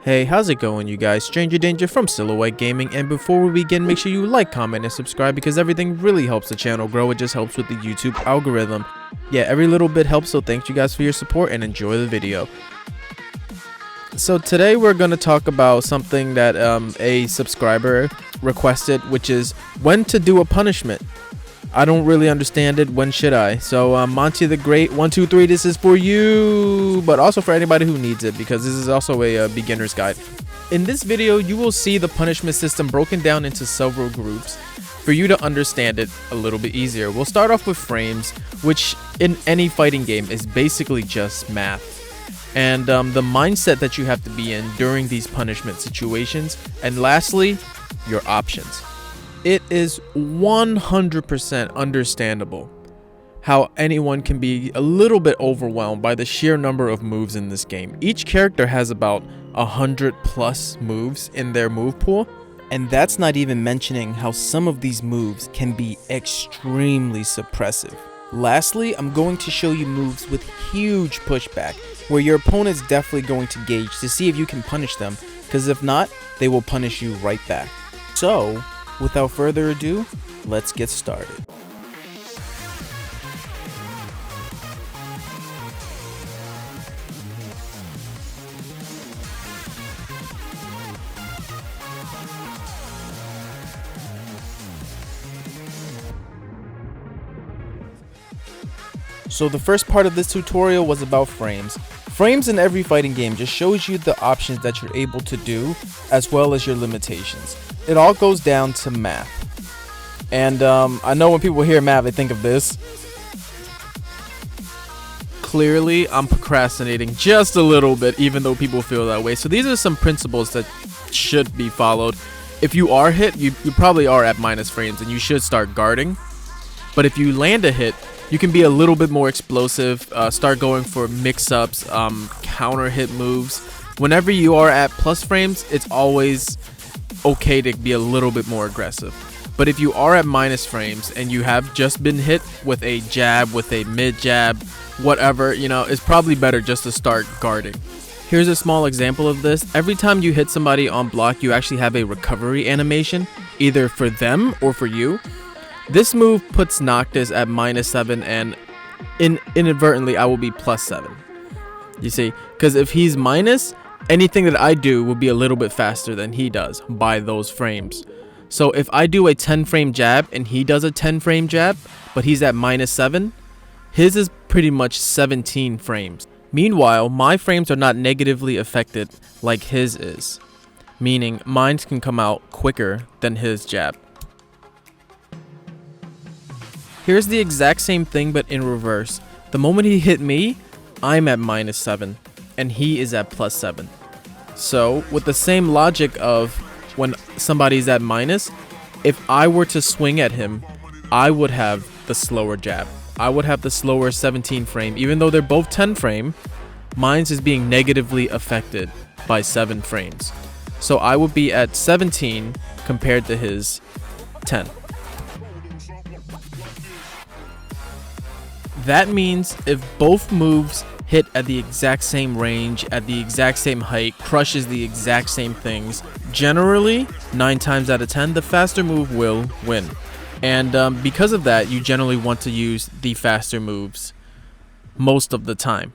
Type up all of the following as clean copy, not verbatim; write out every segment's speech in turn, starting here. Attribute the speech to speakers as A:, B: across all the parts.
A: Hey, how's it going, you guys? Stranger Danger from Silhouette Gaming, and before we begin, make sure you like, comment, and subscribe because everything really helps the channel grow. It just helps with the YouTube algorithm. Yeah, every little bit helps, so thank you guys for your support and enjoy the video. So today we're going to talk about something that a subscriber requested, which is when to do a punishment. I don't really understand it. When should I? So Monty the Great 123, this is for you, but also for anybody who needs it, because this is also a beginner's guide. In this video, you will see the punishment system broken down into several groups for you to understand it a little bit easier. We'll start off with frames, which in any fighting game is basically just math, and the mindset that you have to be in during these punishment situations. And lastly, your options. It is 100% understandable how anyone can be a little bit overwhelmed by the sheer number of moves in this game. Each character has about 100+ moves in their move pool, and that's not even mentioning how some of these moves can be extremely suppressive. Lastly, I'm going to show you moves with huge pushback, where your opponent's definitely going to gauge to see if you can punish them, because if not, they will punish you right back. So, without further ado, let's get started. So the first part of this tutorial was about frames. Frames in every fighting game just shows you the options that you're able to do, as well as your limitations. It all goes down to math. And I know when people hear math, they think of this. Clearly, I'm procrastinating just a little bit, even though people feel that way. So these are some principles that should be followed. If you are hit, you probably are at minus frames, and you should start guarding. But if you land a hit, you can be a little bit more explosive, start going for mix-ups, counter hit moves. Whenever you are at plus frames, it's always okay to be a little bit more aggressive. But if you are at minus frames and you have just been hit with a jab, with a mid jab, whatever, you know, it's probably better just to start guarding. Here's a small example of this. Every time you hit somebody on block, you actually have a recovery animation, either for them or for you. This move puts Noctis at -7, and inadvertently I will be +7. You see, because if he's minus, anything that I do will be a little bit faster than he does by those frames. So if I do a 10 frame jab and he does a 10 frame jab, but he's at -7, his is pretty much 17 frames. Meanwhile, my frames are not negatively affected like his is, meaning mine can come out quicker than his jab. Here's the exact same thing, but in reverse. The moment he hit me, I'm at -7 and he is at +7. So with the same logic of when somebody's at minus, if I were to swing at him, I would have the slower jab. I would have the slower 17 frame. Even though they're both 10 frame, mine's is being negatively affected by 7 frames. So I would be at 17 compared to his 10. That means if both moves hit at the exact same range, at the exact same height, crushes the exact same things, generally 9 times out of 10 the faster move will win. And because of that, you generally want to use the faster moves most of the time.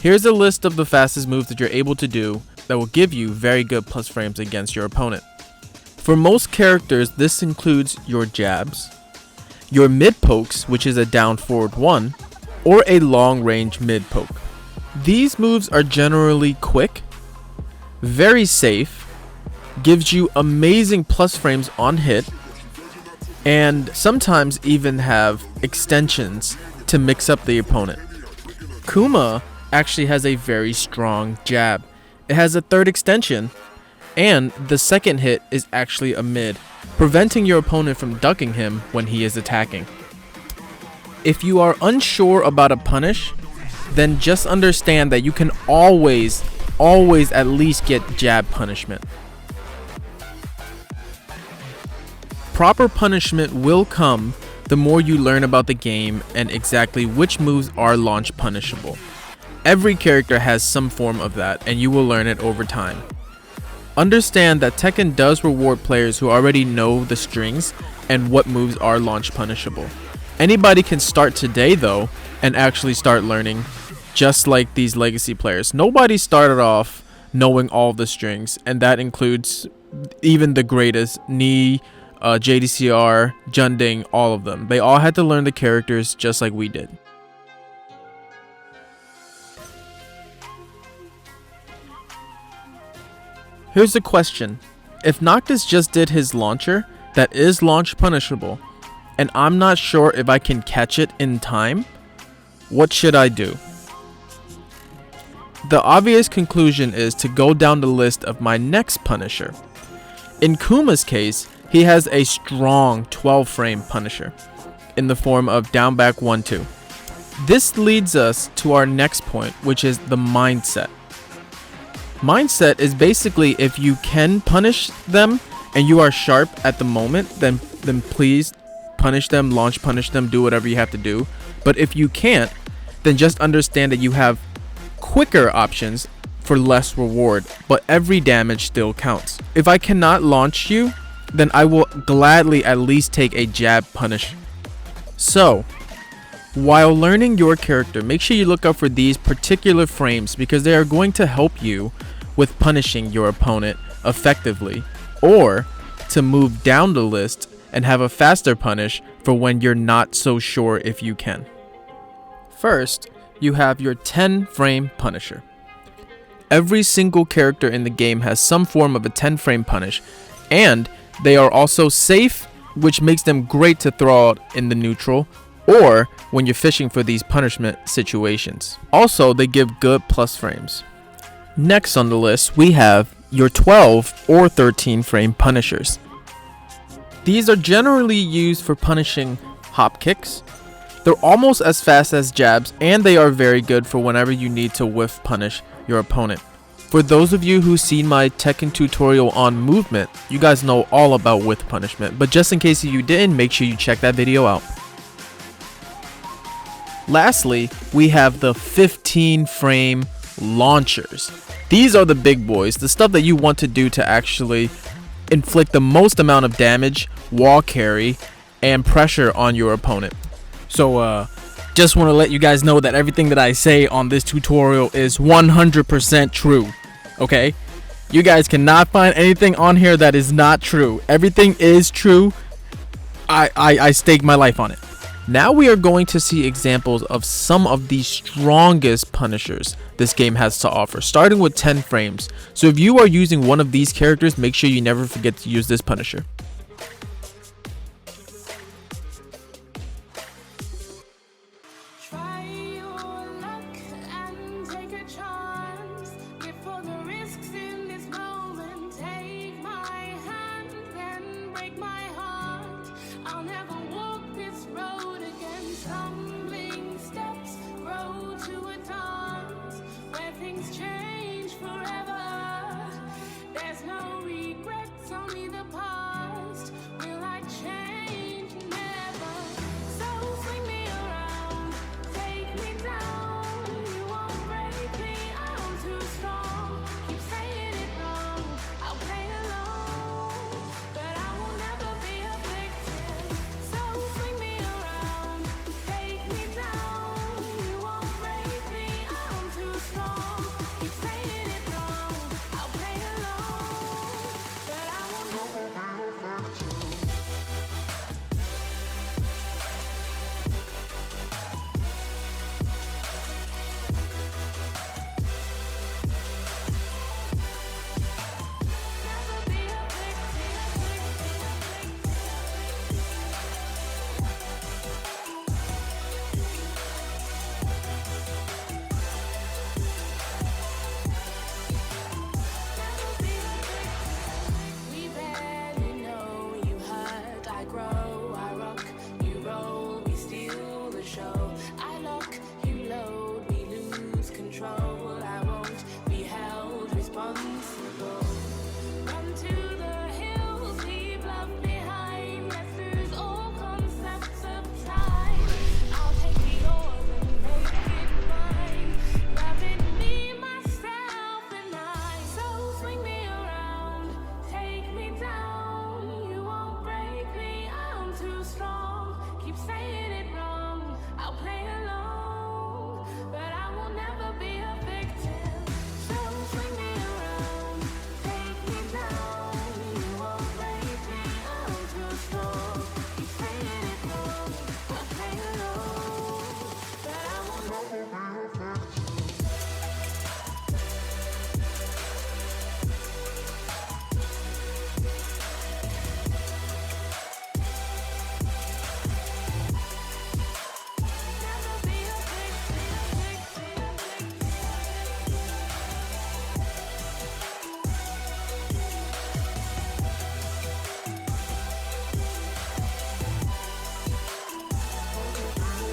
A: Here's a list of the fastest moves that you're able to do that will give you very good plus frames against your opponent. For most characters, this includes your jabs, your mid pokes, which is a down forward 1, or a long range mid poke. These moves are generally quick, very safe, gives you amazing plus frames on hit, and sometimes even have extensions to mix up the opponent. Kuma actually has a very strong jab. It has a 3rd extension, and the second hit is actually a mid, preventing your opponent from ducking him when he is attacking. If you are unsure about a punish, then just understand that you can always at least get jab punishment. Proper punishment will come the more you learn about the game and exactly which moves are launch punishable. Every character has some form of that, and you will learn it over time. Understand that Tekken does reward players who already know the strings and what moves are launch punishable. Anybody can start today though and actually start learning, just like these legacy players. Nobody started off knowing all the strings, and that includes even the greatest, Ni, JDCR, Junding, all of them. They all had to learn the characters just like we did. Here's the question. If Noctis just did his launcher that is launch punishable, and I'm not sure if I can catch it in time, what should I do? The obvious conclusion is to go down the list of my next Punisher. In Kuma's case, he has a strong 12 frame Punisher in the form of down back 1-2. This leads us to our next point, which is the mindset. Mindset is basically if you can punish them and you are sharp at the moment, then please punish them, launch punish them, do whatever you have to do. But if you can't, then just understand that you have quicker options for less reward, but every damage still counts. If I cannot launch you, then I will gladly at least take a jab punish. So, while learning your character, make sure you look out for these particular frames because they are going to help you with punishing your opponent effectively, or to move down the list and have a faster punish for when you're not so sure if you can. First, you have your 10 frame Punisher. Every single character in the game has some form of a 10 frame punish, and they are also safe, which makes them great to throw out in the neutral or when you're fishing for these punishment situations. Also, they give good plus frames. Next on the list, we have your 12 or 13 frame Punishers. These are generally used for punishing hop kicks. They're almost as fast as jabs, and they are very good for whenever you need to whiff punish your opponent. For those of you who've seen my Tekken tutorial on movement, you guys know all about whiff punishment, but just in case you didn't, make sure you check that video out. Lastly, we have the 15 frame launchers. These are the big boys, the stuff that you want to do to actually inflict the most amount of damage, wall carry, and pressure on your opponent. So just want to let you guys know that everything that I say on this tutorial is 100% true. Okay? You guys cannot find anything on here that is not true. Everything is true. I stake my life on it. Now we are going to see examples of some of the strongest punishers this game has to offer, starting with 10 frames. So if you are using one of these characters, make sure you never forget to use this punisher.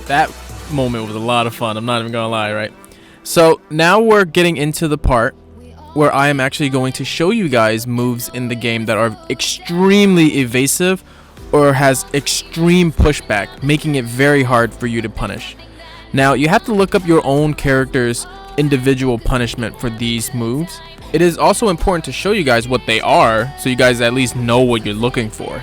A: That moment was a lot of fun. I'm not even gonna lie, right? So now we're getting into the part where I am actually going to show you guys moves in the game that are extremely evasive or has extreme pushback, making it very hard for you to punish. Now, you have to look up your own character's individual punishment for these moves. It is also important to show you guys what they are, so you guys at least know what you're looking for.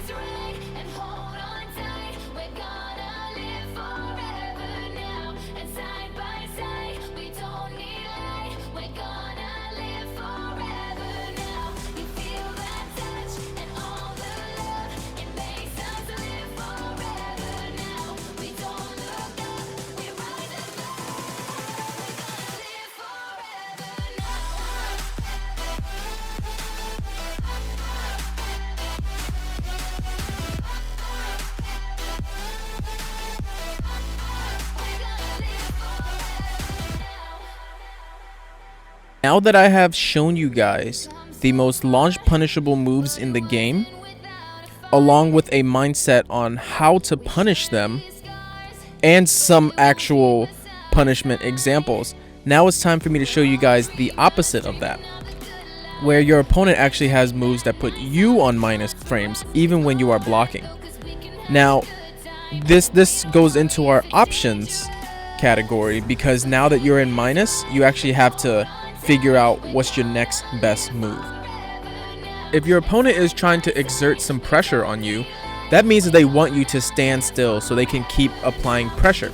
A: Now that I have shown you guys the most launch punishable moves in the game, along with a mindset on how to punish them, and some actual punishment examples, now it's time for me to show you guys the opposite of that, where your opponent actually has moves that put you on minus frames even when you are blocking. Now, this goes into our options category, because now that you're in minus, you actually have to figure out what's your next best move. If your opponent is trying to exert some pressure on you, that means that they want you to stand still so they can keep applying pressure.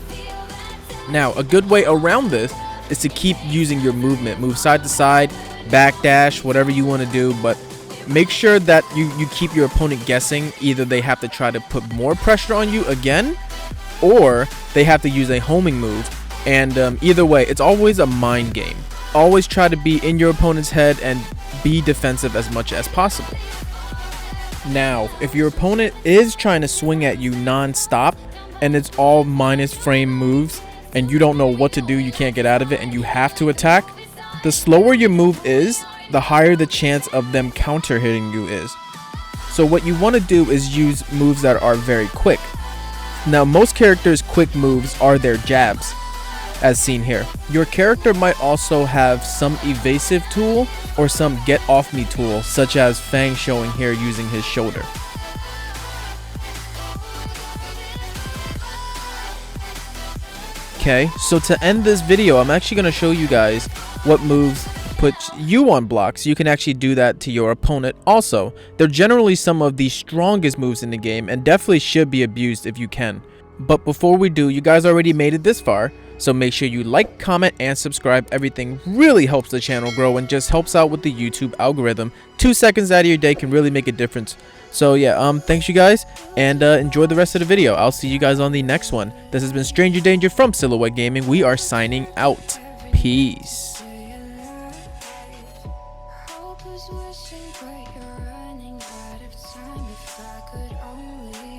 A: Now, a good way around this is to keep using your movement. Move side to side, backdash, whatever you want to do, but make sure that you keep your opponent guessing. Either they have to try to put more pressure on you again, or they have to use a homing move. And either way, it's always a mind game. Always try to be in your opponent's head and be defensive as much as possible. Now, if your opponent is trying to swing at you non-stop and it's all minus frame moves and you don't know what to do, you can't get out of it, and you have to attack, the slower your move is, the higher the chance of them counter hitting you is. So what you want to do is use moves that are very quick. Now, most characters' quick moves are their jabs, as seen here. Your character might also have some evasive tool or some get off me tool, such as Fang showing here using his shoulder. Okay, so to end this video, I'm actually going to show you guys what moves put you on blocks. You can actually do that to your opponent also. They're generally some of the strongest moves in the game and definitely should be abused if you can. But before we do, you guys already made it this far, so make sure you like, comment, and subscribe. Everything really helps the channel grow and just helps out with the YouTube algorithm. 2 seconds out of your day can really make a difference. So yeah, thanks you guys, and enjoy the rest of the video. I'll see you guys on the next one. This has been Stranger Danger from Silhouette Gaming. We are signing out. Peace. Wishing, but you're running out of time. If I could only